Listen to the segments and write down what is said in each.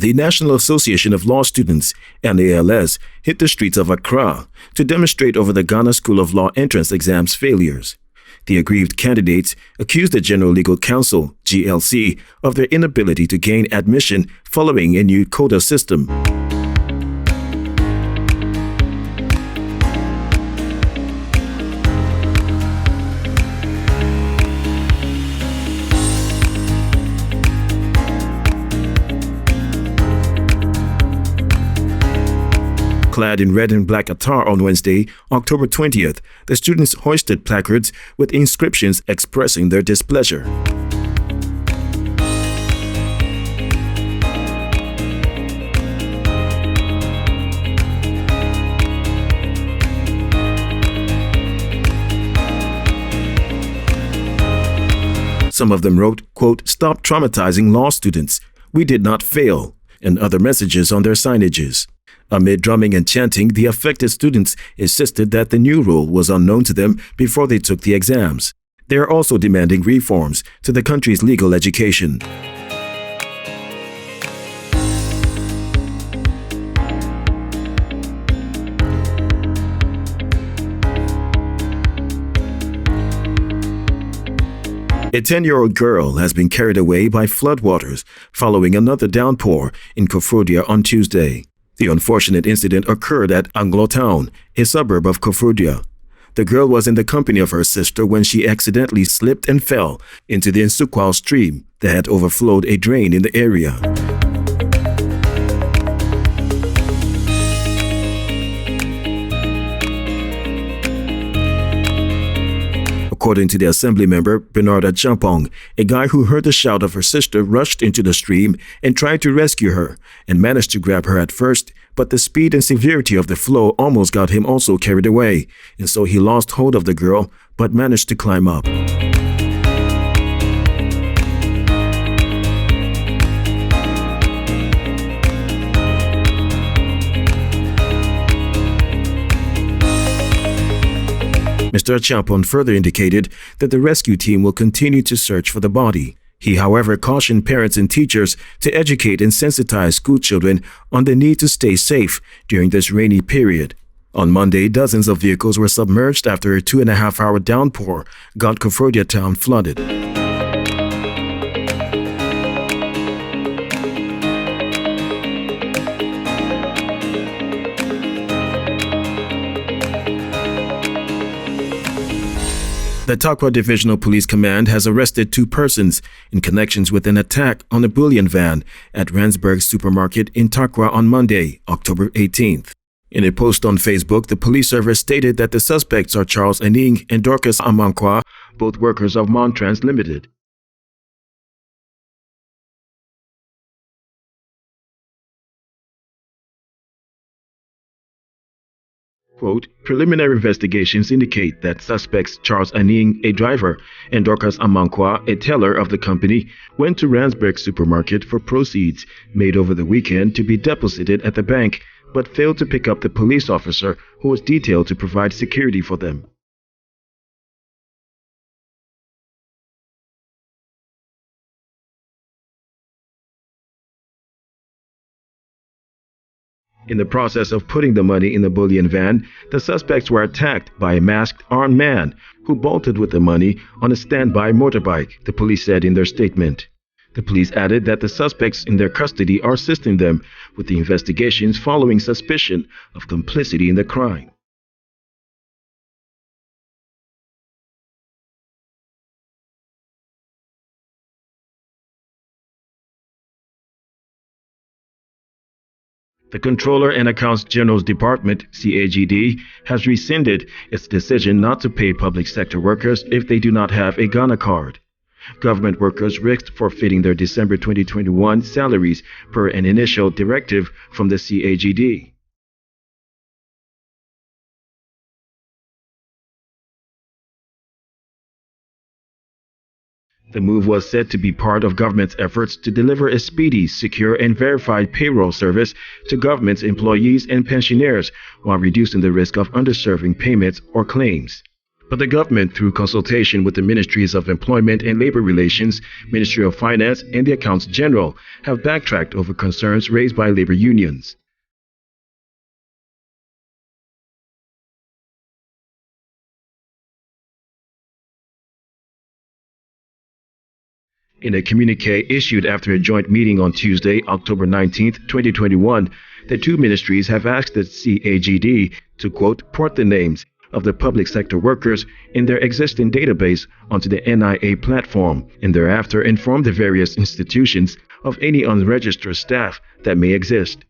The National Association of Law Students, NALS, hit the streets of Accra to demonstrate over the Ghana School of Law entrance exams failures. The aggrieved candidates accused the General Legal Council, GLC, of their inability to gain admission following a new quota system. Clad in red and black attire on Wednesday, October 20th, the students hoisted placards with inscriptions expressing their displeasure. Some of them wrote, quote, "Stop traumatizing law students. We did not fail," and other messages on their signages. Amid drumming and chanting, the affected students insisted that the new rule was unknown to them before they took the exams. They are also demanding reforms to the country's legal education. A 10-year-old girl has been carried away by floodwaters following another downpour in Koforidua on Tuesday. The unfortunate incident occurred at Anglo Town, a suburb of Koforidua. The girl was in the company of her sister when she accidentally slipped and fell into the Nsukwao stream that had overflowed a drain in the area. According to the assembly member, Bernard Achampong, a guy who heard the shout of her sister rushed into the stream and tried to rescue her and managed to grab her at first, but the speed and severity of the flow almost got him also carried away, and so he lost hold of the girl but managed to climb up. Mr. Achampong further indicated that the rescue team will continue to search for the body. He, however, cautioned parents and teachers to educate and sensitize school children on the need to stay safe during this rainy period. On Monday, dozens of vehicles were submerged after a 2.5-hour downpour got Koforidua town flooded. The Tarkwa Divisional Police Command has arrested 2 persons in connections with an attack on a bullion van at Randsburg Supermarket in Tarkwa on Monday, October 18th. In a post on Facebook, the police service stated that the suspects are Charles Aning and Dorcas Amankwa, both workers of Montrans Limited. Quote, "Preliminary investigations indicate that suspects Charles Aning, a driver, and Dorcas Amankwa, a teller of the company, went to Randsburg Supermarket for proceeds made over the weekend to be deposited at the bank, but failed to pick up the police officer who was detailed to provide security for them." In the process of putting the money in the bullion van, the suspects were attacked by a masked armed man who bolted with the money on a standby motorbike, the police said in their statement. The police added that the suspects in their custody are assisting them with the investigations following suspicion of complicity in the crime. The Controller and Accounts General's Department, CAGD, has rescinded its decision not to pay public sector workers if they do not have a Ghana card. Government workers risked forfeiting their December 2021 salaries per an initial directive from the CAGD. The move was said to be part of government's efforts to deliver a speedy, secure, and verified payroll service to government's employees and pensioners while reducing the risk of underserving payments or claims. But the government, through consultation with the Ministries of Employment and Labor Relations, Ministry of Finance, and the Accounts General, have backtracked over concerns raised by labor unions. In a communiqué issued after a joint meeting on Tuesday, October 19, 2021, the two ministries have asked the CAGD to, quote, port the names of the public sector workers in their existing database onto the NIA platform, and thereafter inform the various institutions of any unregistered staff that may exist.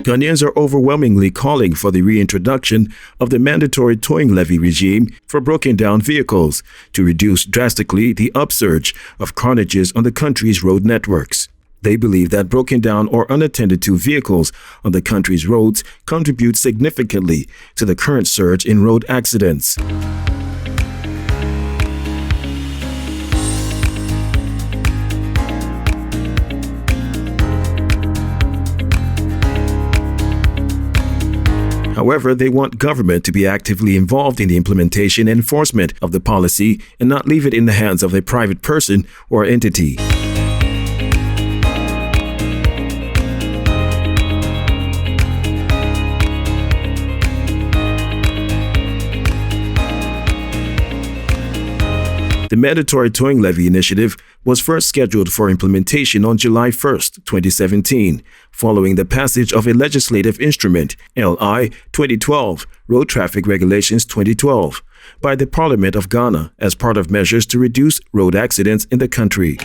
Ghanaians are overwhelmingly calling for the reintroduction of the mandatory towing levy regime for broken-down vehicles to reduce drastically the upsurge of carnages on the country's road networks. They believe that broken-down or unattended-to vehicles on the country's roads contribute significantly to the current surge in road accidents. However, they want government to be actively involved in the implementation and enforcement of the policy and not leave it in the hands of a private person or entity. The mandatory towing levy initiative was first scheduled for implementation on July 1, 2017, following the passage of a legislative instrument, LI 2012, Road Traffic Regulations 2012, by the Parliament of Ghana as part of measures to reduce road accidents in the country.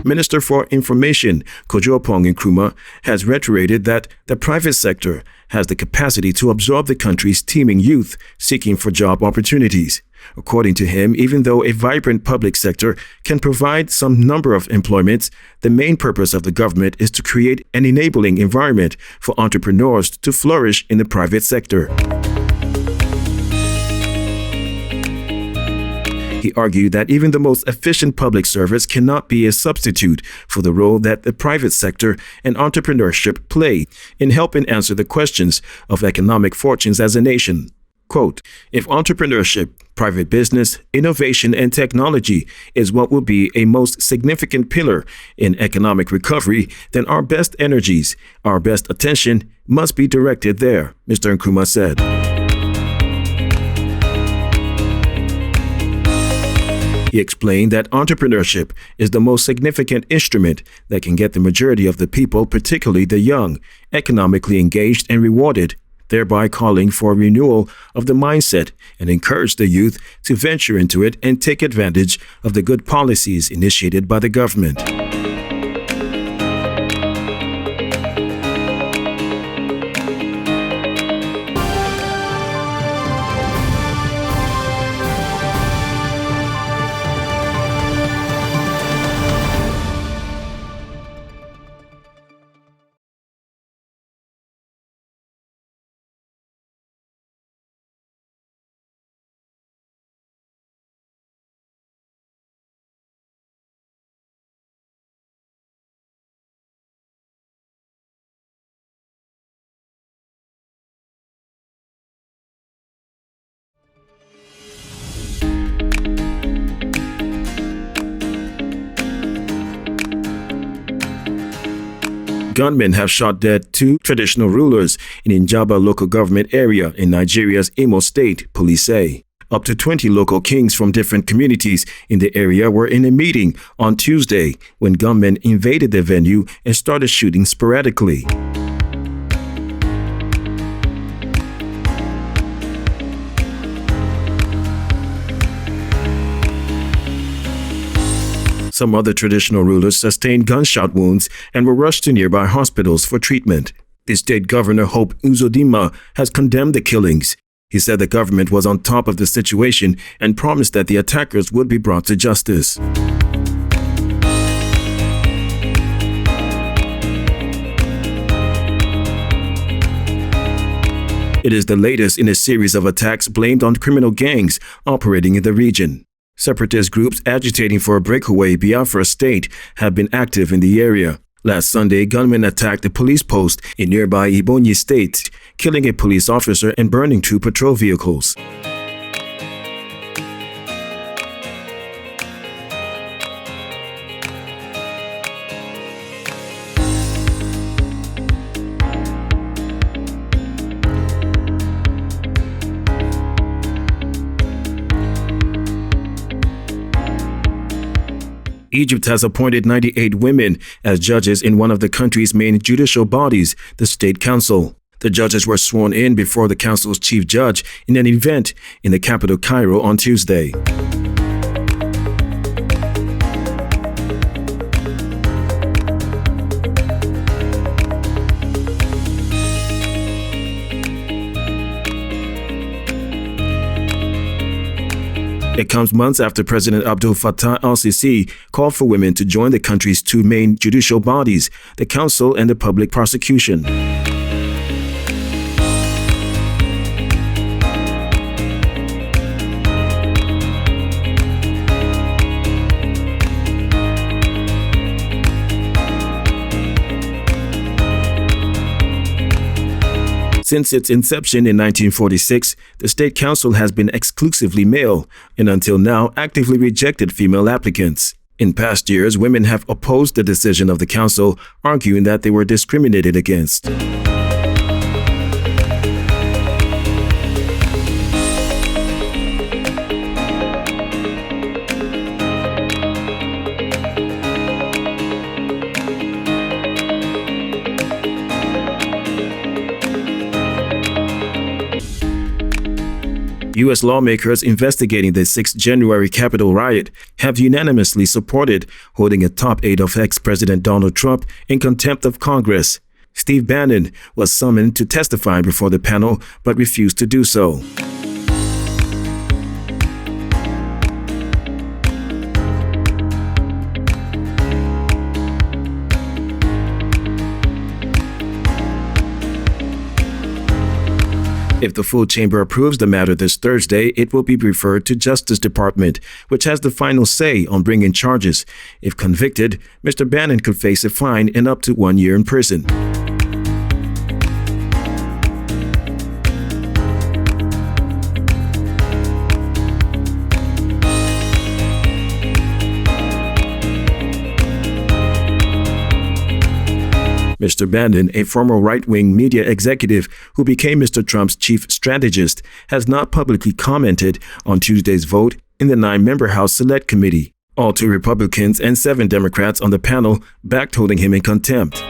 Minister for Information, Kojo Nkrumah, has reiterated that the private sector has the capacity to absorb the country's teeming youth seeking for job opportunities. According to him, even though a vibrant public sector can provide some number of employments, the main purpose of the government is to create an enabling environment for entrepreneurs to flourish in the private sector. He argued that even the most efficient public service cannot be a substitute for the role that the private sector and entrepreneurship play in helping answer the questions of economic fortunes as a nation. Quote, if entrepreneurship, private business, innovation, and technology is what will be a most significant pillar in economic recovery, then our best energies, our best attention must be directed there, Mr. Nkrumah said. He explained that entrepreneurship is the most significant instrument that can get the majority of the people, particularly the young, economically engaged and rewarded, thereby calling for a renewal of the mindset and encourage the youth to venture into it and take advantage of the good policies initiated by the government. Gunmen have shot dead 2 traditional rulers in Njaba local government area in Nigeria's Imo State, police say. Up to 20 local kings from different communities in the area were in a meeting on Tuesday when gunmen invaded the venue and started shooting sporadically. Some other traditional rulers sustained gunshot wounds and were rushed to nearby hospitals for treatment. The state governor, Hope Uzodinma, has condemned the killings. He said the government was on top of the situation and promised that the attackers would be brought to justice. It is the latest in a series of attacks blamed on criminal gangs operating in the region. Separatist groups agitating for a breakaway Biafra state have been active in the area. Last Sunday, gunmen attacked a police post in nearby Ebonyi State, killing a police officer and burning 2 patrol vehicles. Egypt has appointed 98 women as judges in one of the country's main judicial bodies, the State Council. The judges were sworn in before the council's chief judge in an event in the capital Cairo on Tuesday. It comes months after President Abdel Fattah al-Sisi called for women to join the country's 2 main judicial bodies, the Council and the Public Prosecution. Since its inception in 1946, the State Council has been exclusively male and until now actively rejected female applicants. In past years, women have opposed the decision of the Council, arguing that they were discriminated against. U.S. lawmakers investigating the 6th January Capitol riot have unanimously supported holding a top aide of ex-President Donald Trump in contempt of Congress. Steve Bannon was summoned to testify before the panel but refused to do so. If the full chamber approves the matter this Thursday, it will be referred to Justice Department, which has the final say on bringing charges. If convicted, Mr. Bannon could face a fine and up to 1 year in prison. Mr. Bannon, a former right-wing media executive who became Mr. Trump's chief strategist, has not publicly commented on Tuesday's vote in the 9-member House Select Committee. All 2 Republicans and 7 Democrats on the panel backed holding him in contempt.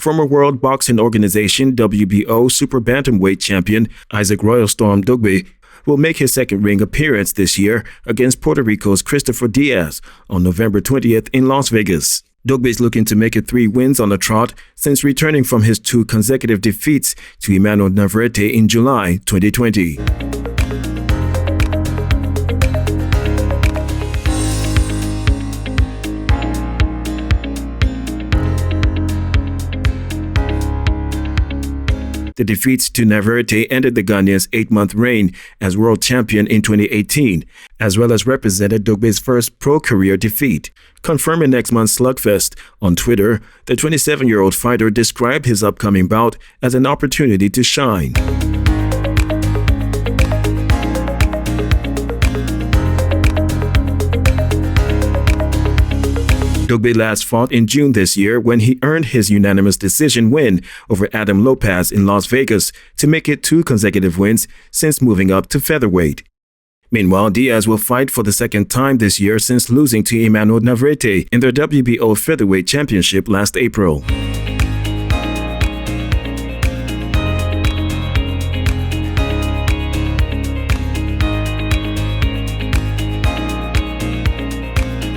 Former World Boxing Organization WBO super bantamweight champion Isaac Royalstorm Dogboe will make his second ring appearance this year against Puerto Rico's Christopher Diaz on November 20th in Las Vegas. Dogboe is looking to make it 3 wins on the trot since returning from his 2 consecutive defeats to Emmanuel Navarrete in July 2020. The defeats to Navarrete ended the Ghanaian's 8-month reign as world champion in 2018, as well as represented Dogboe's first pro career defeat. Confirming next month's slugfest on Twitter, the 27-year-old fighter described his upcoming bout as an opportunity to shine. Dogboe last fought in June this year when he earned his unanimous decision win over Adam Lopez in Las Vegas to make it 2 consecutive wins since moving up to featherweight. Meanwhile, Diaz will fight for the second time this year since losing to Emmanuel Navarrete in their WBO featherweight championship last April.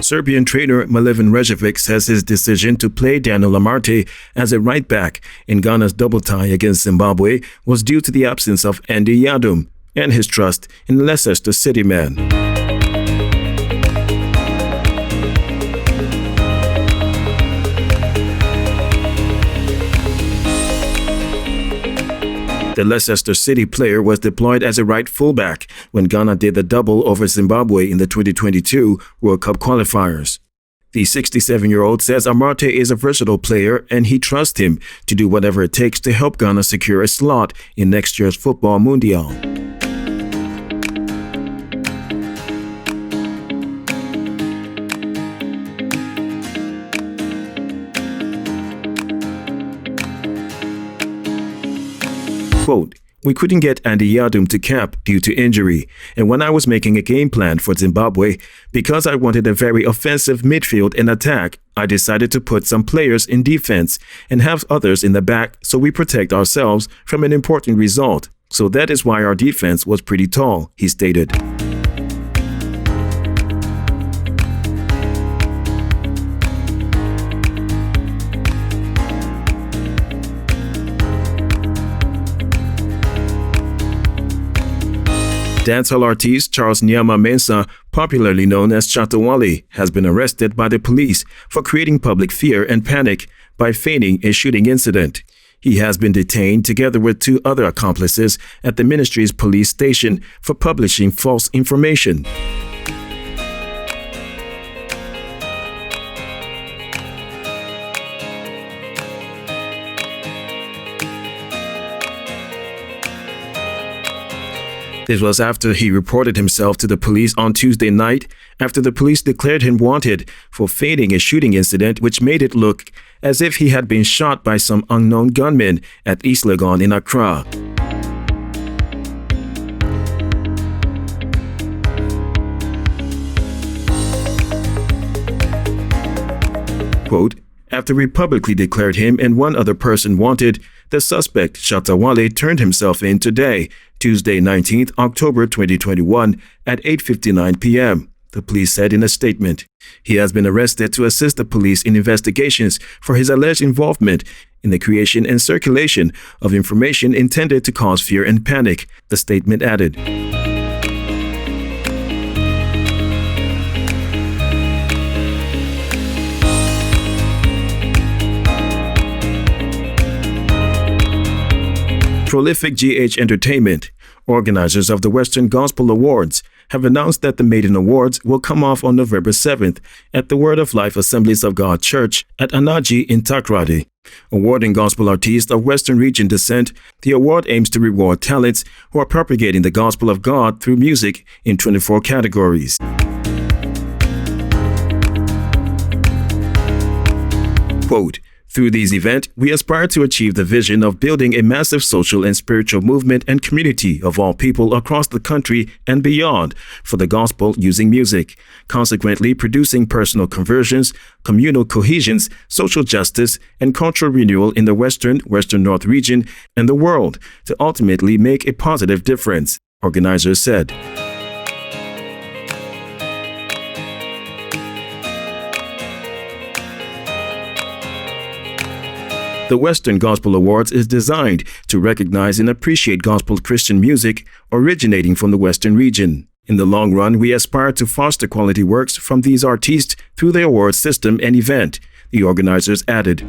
Serbian trainer Milivoje Rejovic says his decision to play Daniel Amarte as a right back in Ghana's double tie against Zimbabwe was due to the absence of Andy Yadum and his trust in Leicester City man. The Leicester City player was deployed as a right fullback when Ghana did the double over Zimbabwe in the 2022 World Cup qualifiers. The 67-year-old says Amarte is a versatile player and he trusts him to do whatever it takes to help Ghana secure a slot in next year's Football Mundial. Quote, "We couldn't get Andy Yadum to camp due to injury, and when I was making a game plan for Zimbabwe, because I wanted a very offensive midfield and attack, I decided to put some players in defense and have others in the back so we protect ourselves from an important result. So that is why our defense was pretty tall," he stated. Dancehall artist Charles Nyama Mensah, popularly known as Shatta Wale, has been arrested by the police for creating public fear and panic by feigning a shooting incident. He has been detained together with 2 other accomplices at the ministry's police station for publishing false information. This was after he reported himself to the police on Tuesday night, after the police declared him wanted for feigning a shooting incident which made it look as if he had been shot by some unknown gunmen at East Legon in Accra. Quote, "After we publicly declared him and 1 other person wanted, the suspect, Shatta Wale, turned himself in today, Tuesday 19th October 2021 at 8:59 p.m., the police said in a statement. He has been arrested to assist the police in investigations for his alleged involvement in the creation and circulation of information intended to cause fear and panic, the statement added. Prolific GH Entertainment, organizers of the Western Gospel Awards, have announced that the Maiden Awards will come off on November 7th at the Word of Life Assemblies of God Church at Anaji in Takoradi. Awarding gospel artists of Western region descent, the award aims to reward talents who are propagating the gospel of God through music in 24 categories. Quote, "Through this event, we aspire to achieve the vision of building a massive social and spiritual movement and community of all people across the country and beyond for the gospel using music, consequently producing personal conversions, communal cohesions, social justice, and cultural renewal in the Western North region and the world to ultimately make a positive difference," organizers said. The Western Gospel Awards is designed to recognize and appreciate gospel Christian music originating from the Western region. In the long run, we aspire to foster quality works from these artists through the award system and event, the organizers added.